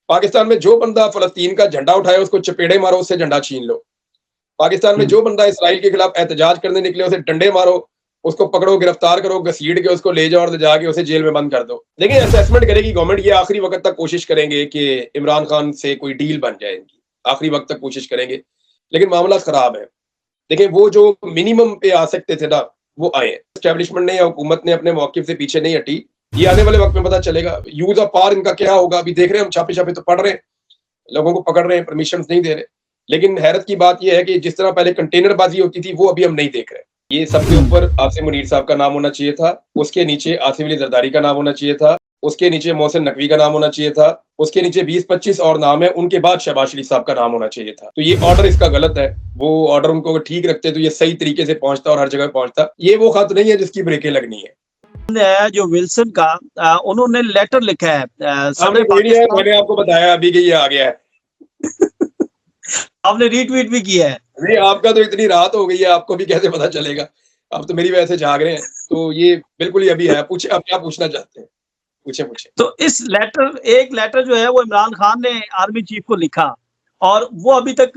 पाकिस्तान में जो बंदा फ़लस्तीन का झंडा उठाए उसको चपेड़े मारो, उससे झंडा छीन लो। पाकिस्तान में जो बंदा इसराइल के खिलाफ एहतजाज करने निकले उसे डंडे मारो, उसको पकड़ो, गिरफ्तार करो, घसीट के उसको ले जाओ और जाके उसे जेल में बंद कर दो। देखिए असेसमेंट करेगी गवर्नमेंट, ये आखिरी वक़्त तक कोशिश करेंगे कि इमरान खान से कोई डील बन जाए इनकी, आखिरी वक़्त तक कोशिश करेंगे, लेकिन मामला खराब है। देखिए वो जो मिनिमम पे आ सकते थे ना, वो आए हैं। एस्टेब्लिशमेंट ने या हुकूमत ने अपने मौक़िफ़ से पीछे नहीं हटी। ये आने वाले वक़्त में पता चलेगा, यूज़ ऑफ पावर इनका क्या होगा, अभी देख रहे हैं हम, छापे-छापे तो पढ़ रहे हैं, लोगों को पकड़ रहे हैं, परमिशंस नहीं दे रहे। लेकिन हैरत की बात ये है कि जिस तरह पहले कंटेनरबाज़ी होती थी, वो अभी हम नहीं देख रहे। ये सबसे ऊपर आसिम मुनीर साहब का नाम होना चाहिए था, उसके नीचे आसिफ अली ज़रदारी का नाम होना चाहिए था, उसके नीचे मोहसिन नकवी का नाम होना चाहिए था, उसके नीचे 20-25 और नाम है, उनके बाद शहबाज शरीफ साहब का नाम होना चाहिए था। तो ये ऑर्डर इसका गलत है। वो ऑर्डर उनको अगर ठीक रखते तो ये सही तरीके से पहुंचता और हर जगह पहुंचता। ये वो खत नहीं है जिसकी ब्रेकें लगनी है। जो विल्सन का उन्होंने लेटर लिखा है आपने पाकिस्तान, मैंने आपको बताया अभी कि ये आ गया है। आपने रीट्वीट भी किया है। नहीं, आपका तो इतनी रात हो गई है, आपको भी कैसे पता चलेगा? आप तो मेरी वजह से जाग रहे हैं। तो ये बिल्कुल ही अभी है। पूछे, आप क्या पूछना चाहते हैं? पूछे। तो इस एक लेटर जो है वो इमरान खान ने आर्मी चीफ को लिखा, और वो अभी तक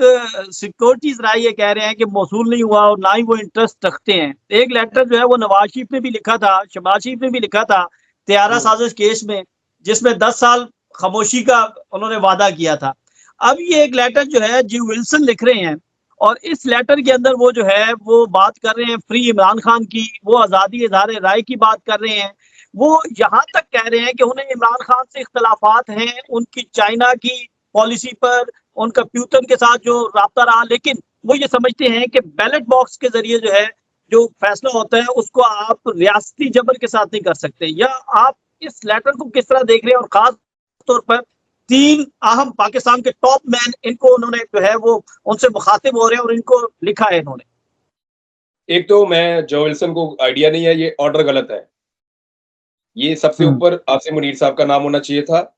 सिक्योरिटी जराए ये कह रहे हैं कि मौसूल नहीं हुआ और ना ही वो इंटरेस्ट रखते हैं। एक लेटर जो है वो नवाज शरीफ ने भी लिखा था, शहबाज शरीफ ने भी लिखा था तैयारा साजिश केस में, जिसमें 10 साल खामोशी का उन्होंने वादा किया था। अब ये एक लेटर जो है जी विल्सन लिख रहे हैं, और इस लेटर के अंदर वो जो है वो बात कर रहे हैं फ्री इमरान खान की, वो आज़ादी इज़हार राय की बात कर रहे हैं। वो यहाँ तक कह रहे हैं कि उन्हें इमरान खान से इख्तलाफात हैं उनकी चाइना की पॉलिसी पर, उनका प्यूतन के साथ जो राब्ता रहा, लेकिन वो ये समझते हैं कि बैलेट बॉक्स के जरिए जो है जो फैसला होता है उसको आप रियासती जबर के साथ नहीं कर सकते। या आप इस लेटर को किस तरह देख रहे हैं, और खास तौर पर 3 अहम पाकिस्तान के टॉप मैन, इनको उन्होंने जो है वो उनसे मुखातिब हो रहे हैं और इनको लिखा है इन्होंने। एक तो मैं जो विल्सन को आइडिया नहीं है, ये ऑर्डर गलत है। ये सबसे ऊपर आसिम मुनीर साहब का नाम होना चाहिए था,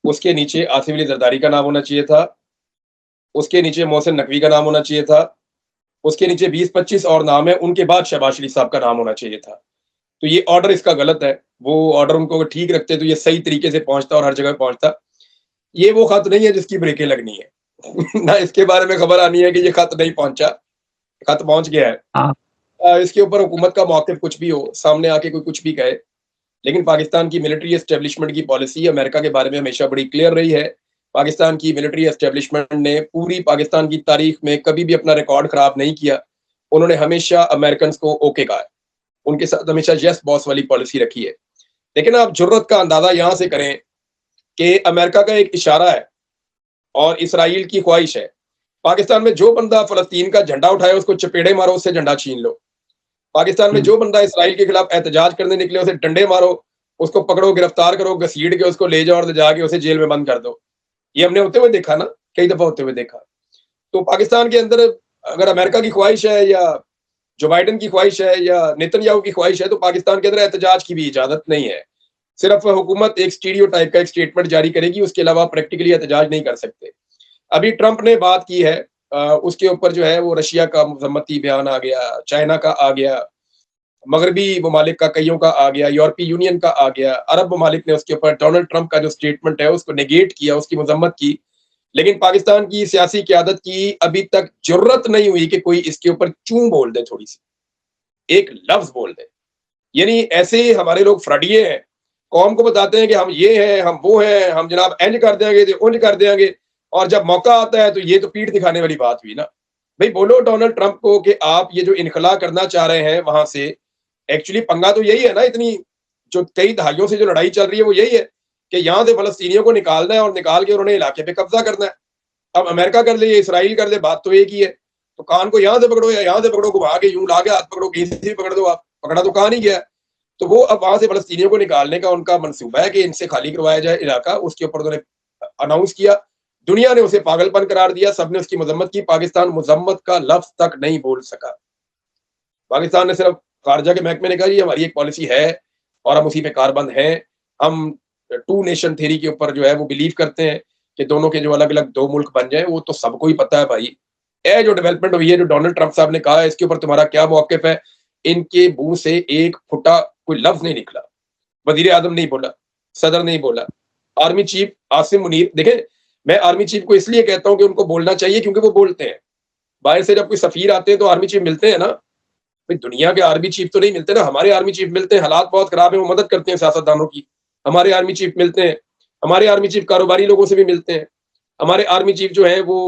उसके नीचे आसिफ अली ज़रदारी का नाम होना चाहिए था, उसके नीचे मोहसिन नकवी का नाम होना चाहिए था, उसके नीचे 20-25 और नाम है, उनके बाद शहबाज शरीफ साहब का नाम होना चाहिए था। तो ये ऑर्डर इसका गलत है। वो ऑर्डर उनको अगर ठीक रखते तो ये सही तरीके से पहुंचता और हर जगह पहुंचता। ये वो खत नहीं है जिसकी ब्रेकें लगनी है। ना इसके बारे में खबर आनी है कि ये खत नहीं पहुंचा, खत पहुंच गया है। इसके ऊपर हुकूमत का मौक़िफ़ कुछ भी हो, सामने आके कोई कुछ भी कहे, लेकिन पाकिस्तान की मिलिट्री एस्टेब्लिशमेंट की पॉलिसी अमेरिका के बारे में हमेशा बड़ी क्लियर रही है। पाकिस्तान की मिलिट्री एस्टेब्लिशमेंट ने पूरी पाकिस्तान की तारीख में कभी भी अपना रिकॉर्ड खराब नहीं किया। उन्होंने हमेशा अमेरिकन्स को ओके कहा है, उनके साथ हमेशा यस बॉस वाली पॉलिसी रखी है। लेकिन आप जुर्रत का अंदाजा यहाँ से करें कि अमेरिका का एक इशारा है और इसराइल की ख्वाहिश है। पाकिस्तान में जो बंदा फ़लस्तीन का झंडा उठाए उसको चपेड़े मारो, उससे झंडा छीन लो। पाकिस्तान में जो बंदा इसराइल के खिलाफ एहतजाज करने निकले उसे डंडे मारो, उसको पकड़ो, गिरफ्तार करो, घसीट के उसको ले जाओ और जाके उसे जेल में बंद कर दो। ये हमने होते हुए देखा ना, कई दफा होते हुए देखा। तो पाकिस्तान के अंदर अगर अमेरिका की ख्वाहिश है या जो बाइडेन की ख्वाहिश है या नेतन्याहू की ख्वाहिश है, तो पाकिस्तान के अंदर एहतजाज की भी इजाजत नहीं है। सिर्फ हुकूमत एक स्टीरियोटाइप का एक स्टेटमेंट जारी करेगी, उसके अलावा प्रैक्टिकली एहतजाज नहीं कर सकते। अभी ट्रंप ने बात की है, उसके ऊपर जो है वो रशिया का मजम्मती बयान आ गया, चाइना का आ गया, मगरबी ममालिक का कईयों का आ गया, यूरोपीय यूनियन का आ गया, अरब ममालिक ने उसके ऊपर डोनाल्ड ट्रंप का जो स्टेटमेंट है उसको नेगेट किया, उसकी मजम्मत की। लेकिन पाकिस्तान की सियासी क़यादत की अभी तक जुर्रत नहीं हुई कि कोई इसके ऊपर चूं बोल दे, थोड़ी सी एक लफ्ज बोल दे। यानी ऐसे हमारे लोग फ्रडिये हैं, कौम को बताते हैं कि हम ये हैं, हम वो हैं, हम जनाब इंज कर देंगे तो उंज कर देंगे, और जब मौका आता है तो ये तो पीठ दिखाने वाली बात हुई ना। भाई बोलो डोनाल्ड ट्रंप को कि आप ये जो इनखला करना चाह रहे हैं वहां से, एक्चुअली पंगा तो यही है ना, इतनी जो कई दहाइयों से जो लड़ाई चल रही है वो यही है कि यहाँ से फलस्तीनियों को निकालना है और निकाल के उन्होंने इलाके पे कब्जा करना है। अब अमेरिका कर ले, इसराइल कर ले, बात तो एक ही है। तो कान को यहाँ से पकड़ो या यहाँ से पकड़ो, घुमा के यूं ला के हाथ पकड़ो, कहीं से भी पकड़ दो आप, पकड़ा तो कान ही गया। तो वो अब वहां से फलस्तीनियों को निकालने का उनका मंसूबा है कि इनसे खाली करवाया जाए इलाका। उसके ऊपर उन्होंने अनाउंस किया, दुनिया ने उसे पागलपन करार दिया, सबने उसकी मजम्मत की। पाकिस्तान मजम्मत का लफ्ज तक नहीं बोल सका। पाकिस्तान ने सिर्फ, खारजा के महकमे ने कहा जी हमारी एक पॉलिसी है और हम उसी पे कारबंद हैं। हम टू नेशन थ्योरी के ऊपर जो है वो बिलीव करते हैं कि दोनों के जो अलग अलग दो मुल्क बन जाए। वो तो सबको ही पता है भाई, ये जो डेवलपमेंट हुई है, जो डोनाल्ड ट्रंप साहब ने कहा है, इसके ऊपर तुम्हारा क्या मौक़िफ़ है? इनके मुंह से एक फुटा कोई लफ्ज नहीं निकला। वजीर आजम नहीं बोला, सदर नहीं बोला, आर्मी चीफ आसिम मुनीर, देखें मैं आर्मी चीफ को इसलिए कहता हूं कि उनको बोलना चाहिए क्योंकि वो बोलते हैं। बाहर से जब कोई सफीर आते हैं तो आर्मी चीफ मिलते हैं ना, भाई दुनिया के आर्मी चीफ तो नहीं मिलते ना, हमारे आर्मी चीफ मिलते हैं, हालात बहुत खराब है वो मदद करते हैं सियासतदानों की, हमारे आर्मी चीफ मिलते हैं, हमारे आर्मी चीफ कारोबारी लोगों से भी मिलते हैं, हमारे आर्मी चीफ जो है वो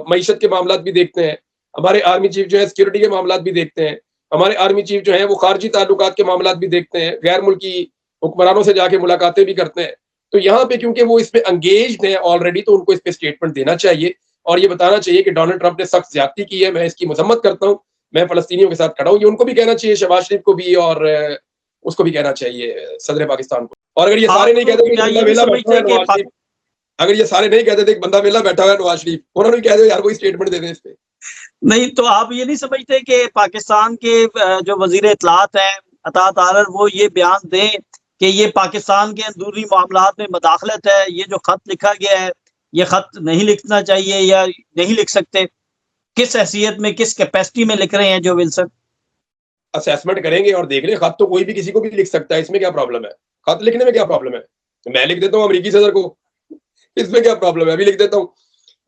मईशत के मामला भी देखते हैं, हमारे आर्मी चीफ जो है सिक्योरिटी के मामला भी देखते हैं, हमारे आर्मी चीफ जो है वो खारजी ताल्लुकात के मामला भी देखते हैं, गैर मुल्की हुक्मरानों से जाके मुलाकातें भी करते हैं। तो यहाँ पे क्योंकि वो इसमें एंगेज्ड है ऑलरेडी, तो उनको इस पे स्टेटमेंट देना चाहिए और ये बताना चाहिए कि डोनाल्ड ट्रंप ने सख्त ज्यादती की है, मैं इसकी मजम्मत करता हूँ, मैं फलस्तीनियों के साथ खड़ा हूँ। ये उनको भी कहना चाहिए, शहबाज शरीफ को भी, और उसको भी कहना चाहिए सदर पाकिस्तान को। और अगर ये सारे नहीं कहते क्या ये भी समझते हैं कि अगर ये सारे नहीं कहते थे बंदा वेला बैठा हुआ है नवाज शरीफ, उन्होंने भी कह दो यार कोई स्टेटमेंट दे दें इस पे। नहीं, तो आप ये नहीं समझते कि पाकिस्तान के जो वजीर इत्तलात हैं अता तारर, वो ये बयान दें कि ये पाकिस्तान के अंदरूनी मामलात में मदाखलत है, ये जो खत लिखा गया है ये खत नहीं लिखना चाहिए या नहीं लिख सकते? किस हैसियत में, किस कैपेसिटी में लिख रहे हैं जो विल्सन? असेसमेंट करेंगे और देख लें, खत तो कोई भी किसी को भी लिख सकता है, इसमें क्या प्रॉब्लम है? खत लिखने में क्या प्रॉब्लम है? मैं लिख देता हूँ अमेरिकी सदर को, इसमें क्या प्रॉब्लम है? अभी लिख देता हूँ।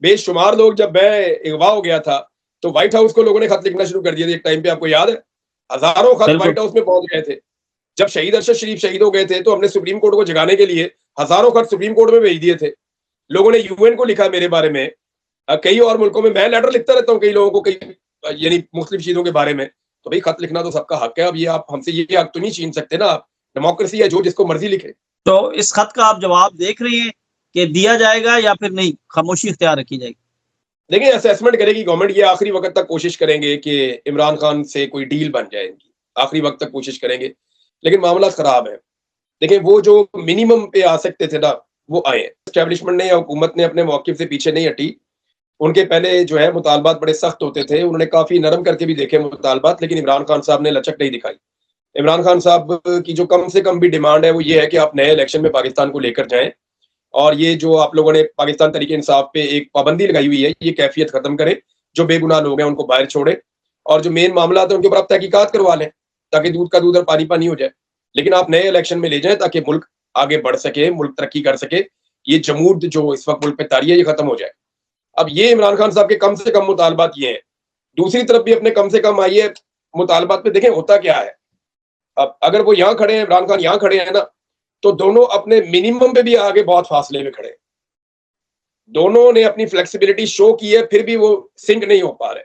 बेशुमार लोग, जब मैं अगवा हो गया था तो व्हाइट हाउस को लोगों ने खत लिखना शुरू कर दिया था एक टाइम पे, आपको याद है? हजारों खत व्हाइट हाउस में पहुंच गए थे। जब शहीद अरशद शरीफ शहीद हो गए थे तो हमने सुप्रीम कोर्ट को जगाने के लिए हजारों खत सुप्रीम कोर्ट में भेज दिए थे। लोगों ने यूएन को लिखा मेरे बारे में, कई और मुल्कों में मैं लेटर लिखता रहता हूँ कई लोगों को, कई यानी मुख्तलिफ चीजों के बारे में। तो भाई खत लिखना तो सबका हक है, अब ये आप हमसे ये हक तो नहीं छीन सकते ना। आप डेमोक्रेसी है, जो जिसको मर्जी लिखे। तो इस खत का आप जवाब देख रहे हैं कि दिया जाएगा या फिर नहीं, खामोशी इख्तियार रखी जाएगी? देखिए, असेसमेंट करेगी गवर्नमेंट, ये आखिरी वक्त तक कोशिश करेंगे कि इमरान खान से कोई डील बन जाए इनकी, आखिरी वक्त तक कोशिश करेंगे, लेकिन मामला खराब है। देखिए, वो जो मिनिमम पे आ सकते थे ना, वो आए। एस्टेब्लिशमेंट ने या हुकूमत ने अपने मौकिफ से पीछे नहीं हटी। उनके पहले जो है मुतालबात बड़े सख्त होते थे, उन्होंने काफी नरम करके भी देखे मुतालबात, लेकिन इमरान खान साहब ने लचक नहीं दिखाई। इमरान खान साहब की जो कम से कम भी डिमांड है वो ये है कि आप नए इलेक्शन में पाकिस्तान को लेकर जाएं, और ये जो आप लोगों ने पाकिस्तान तरीके इंसाफ पे एक पाबंदी लगाई हुई है, ये कैफियत खत्म करें। जो बेगुनाह लोग हैं उनको बाहर छोड़े, और जो मेन मामला है उनके ऊपर आप तहकीकात करवा लें, ताकि दूध का दूध और पानी पानी हो जाए। लेकिन आप नए इलेक्शन में ले जाएं ताकि मुल्क आगे बढ़ सके, मुल्क तरक्की कर सके। ये जमूद जो इस वक्त मुल्क पे तारी है, ये खत्म हो जाए। अब ये इमरान खान साहब के कम से कम मुतालबात ये हैं। दूसरी तरफ भी अपने कम से कम आइए मुतालबात पे देखें होता क्या है। अब अगर वो यहाँ खड़े हैं, इमरान खान यहाँ खड़े हैं ना, तो दोनों अपने मिनिमम पे भी आगे बहुत फासले में खड़े हैं। दोनों ने अपनी फ्लेक्सिबिलिटी शो की है, फिर भी वो सिंक नहीं हो पा रहे।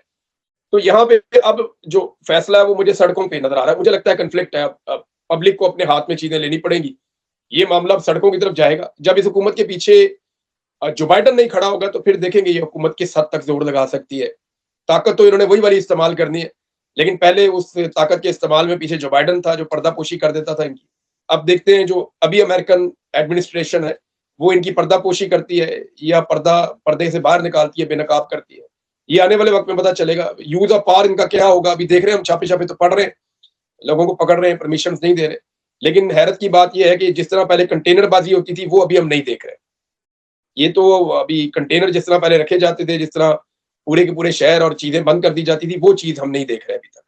तो यहाँ पे अब जो फैसला है वो मुझे सड़कों पे नजर आ रहा है। मुझे लगता है कन्फ्लिक्ट है, अब पब्लिक को अपने हाथ में चीजें लेनी पड़ेंगी। ये मामला अब सड़कों की तरफ जाएगा। जब इस हुकूमत के पीछे जो बाइडन नहीं खड़ा होगा तो फिर देखेंगे ये हुकूमत किस हद तक जोर लगा सकती है। ताकत तो इन्होंने वही वाली इस्तेमाल करनी है, लेकिन पहले उस ताकत के इस्तेमाल में पीछे जो बाइडन था, जो पर्दापोशी कर देता था इनकी। अब देखते हैं जो अभी अमेरिकन एडमिनिस्ट्रेशन है वो इनकी पर्दापोशी करती है या पर्दे से बाहर निकालती है, बेनकाब करती है। ये आने वाले वक्त में पता चलेगा। यूज ऑफ पावर इनका क्या होगा अभी देख रहे हैं हम। छापे छापे तो पढ़ रहे हैं, लोगों को पकड़ रहे हैं, परमिशन नहीं दे रहे। लेकिन हैरत की बात यह है कि जिस तरह पहले कंटेनरबाजी होती थी वो अभी हम नहीं देख रहे। ये तो अभी कंटेनर जिस तरह पहले रखे जाते थे, जिस तरह पूरे के पूरे शहर और चीजें बंद कर दी जाती थी, वो चीज हम नहीं देख रहे अभी तक।